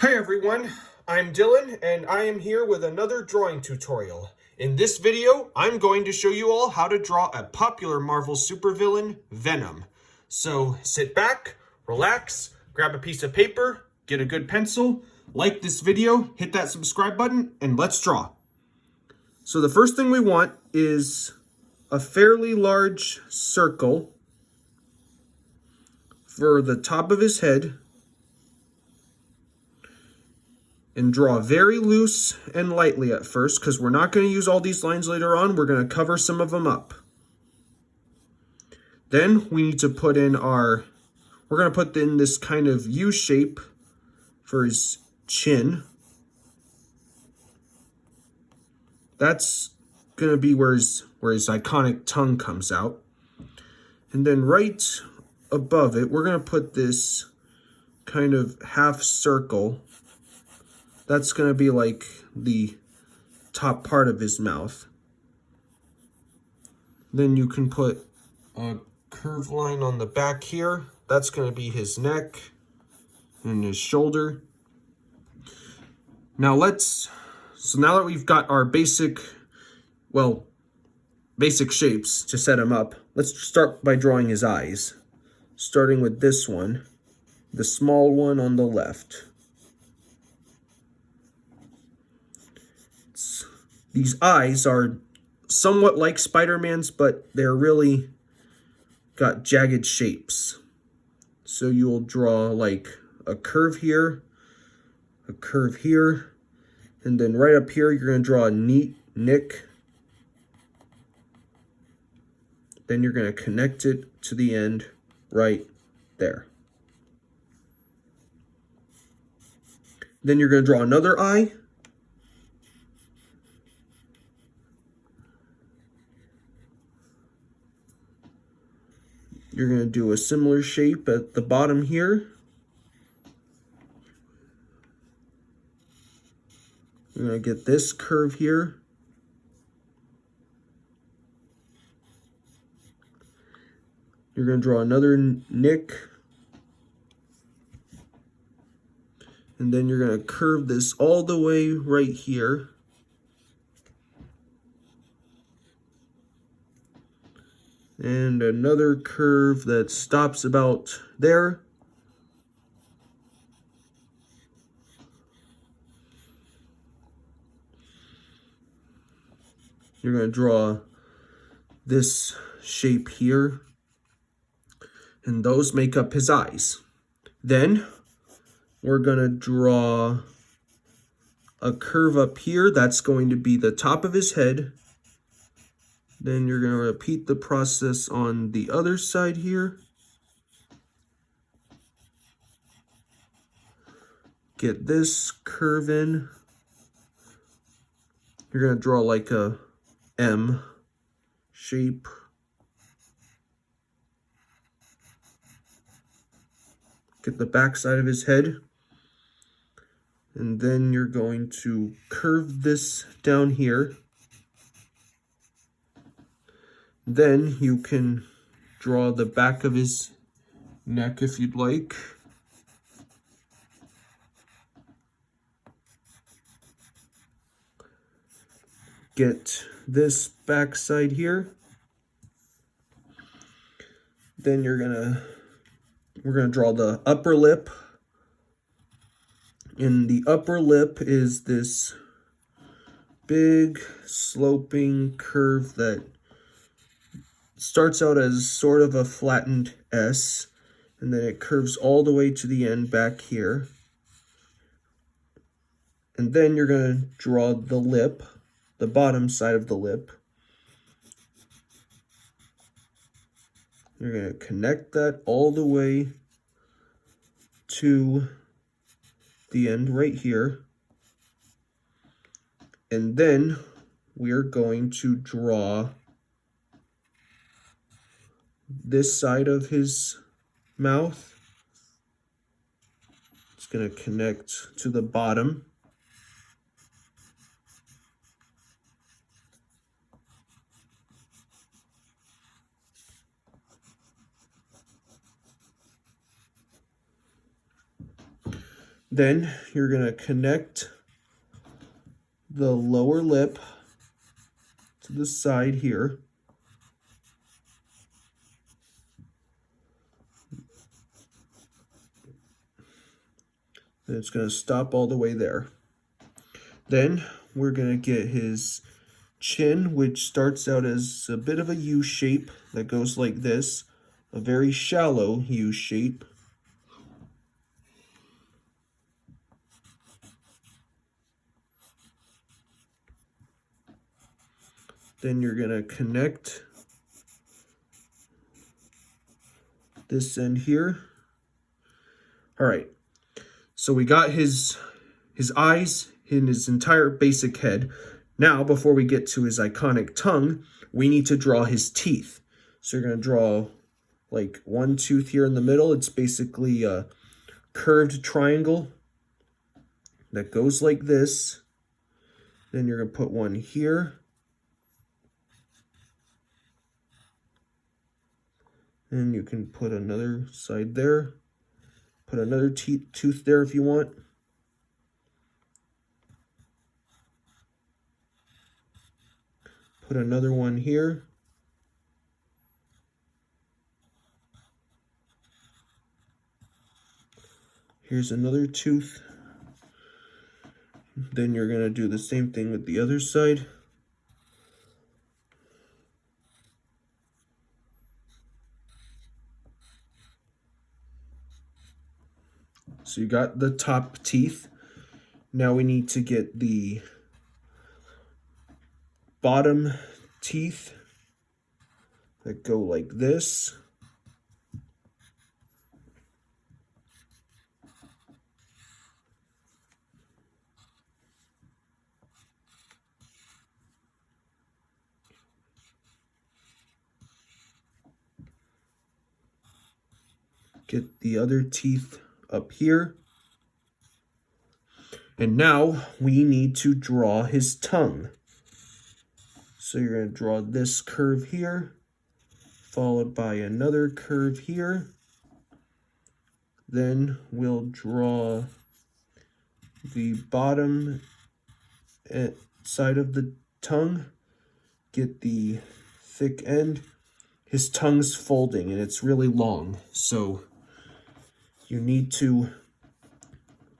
Hey everyone, I'm Dylan and I am here with another drawing tutorial. In this video, I'm going to show you all how to draw a popular Marvel supervillain, Venom. So sit back, relax, grab a piece of paper, get a good pencil, like this video, hit that subscribe button, and let's draw. So the first thing we want is a fairly large circle for the top of his head. And draw very loose and lightly at first, because we're not going to use all these lines later on. We're going to cover some of them up. Then we need to put in we're going to put in this kind of U shape for his chin. That's going to be where his iconic tongue comes out. And then right above it, we're going to put this kind of half circle. That's going to be like the top part of his mouth. Then you can put a curved line on the back here. That's going to be his neck and his shoulder. Now now that we've got our basic shapes to set him up, let's start by drawing his eyes. Starting with this one, the small one on the left. These eyes are somewhat like Spider-Man's, but they're really got jagged shapes. So you'll draw like a curve here, and then right up here you're going to draw a neat nick. Then you're going to connect it to the end right there. Then you're going to draw another eye. You're going to do a similar shape at the bottom here. You're going to get this curve here. You're going to draw another nick. And then you're going to curve this all the way right here. And another curve that stops about there. You're going to draw this shape here. And those make up his eyes. Then we're going to draw a curve up here. That's going to be the top of his head. Then you're going to repeat the process on the other side here. Get this curve in. You're going to draw like a M shape. Get the back side of his head. And then you're going to curve this down here. Then you can draw the back of his neck if you'd like. Get this back side here. Then we're gonna draw the upper lip. And the upper lip is this big sloping curve that starts out as sort of a flattened S, and then it curves all the way to the end back here. And then you're going to draw the lip, the bottom side of the lip. You're going to connect that all the way to the end right here. And then we're going to draw this side of his mouth. It's going to connect to the bottom. Then you're going to connect the lower lip to the side here. And it's going to stop all the way there. Then we're going to get his chin, which starts out as a bit of a U shape that goes like this, a very shallow U shape. Then you're going to connect this end here. All right, so we got his eyes in his entire basic head. Now, before we get to his iconic tongue, we need to draw his teeth. So you're going to draw like one tooth here in the middle. It's basically a curved triangle that goes like this. Then you're going to put one here. And you can put another side there. Put another tooth there if you want. Put another one here. Here's another tooth. Then you're going to do the same thing with the other side. So you got the top teeth. Now we need to get the bottom teeth that go like this. Get the other teeth up here. And now we need to draw his tongue. So you're going to draw this curve here, followed by another curve here. Then we'll draw the bottom side of the tongue, get the thick end. His tongue's folding and it's really long, so you need to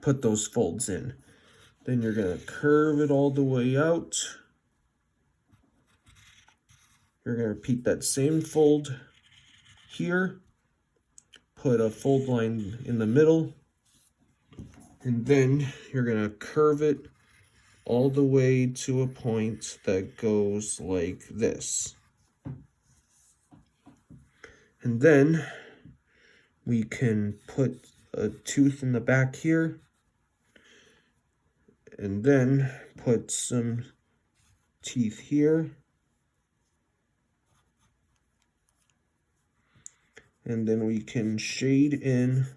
put those folds in. Then you're going to curve it all the way out. You're going to repeat that same fold here. Put a fold line in the middle. And then you're going to curve it all the way to a point that goes like this. And then we can put a tooth in the back here. And then put some teeth here. And then we can shade in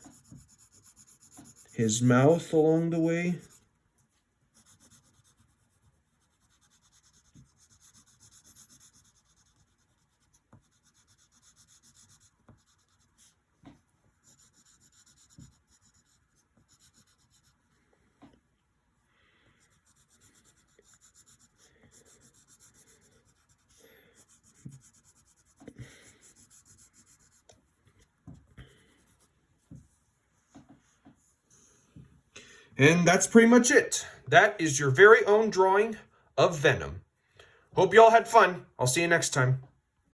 his mouth along the way. And that's pretty much it. That is your very own drawing of Venom. Hope you all had fun. I'll see you next time.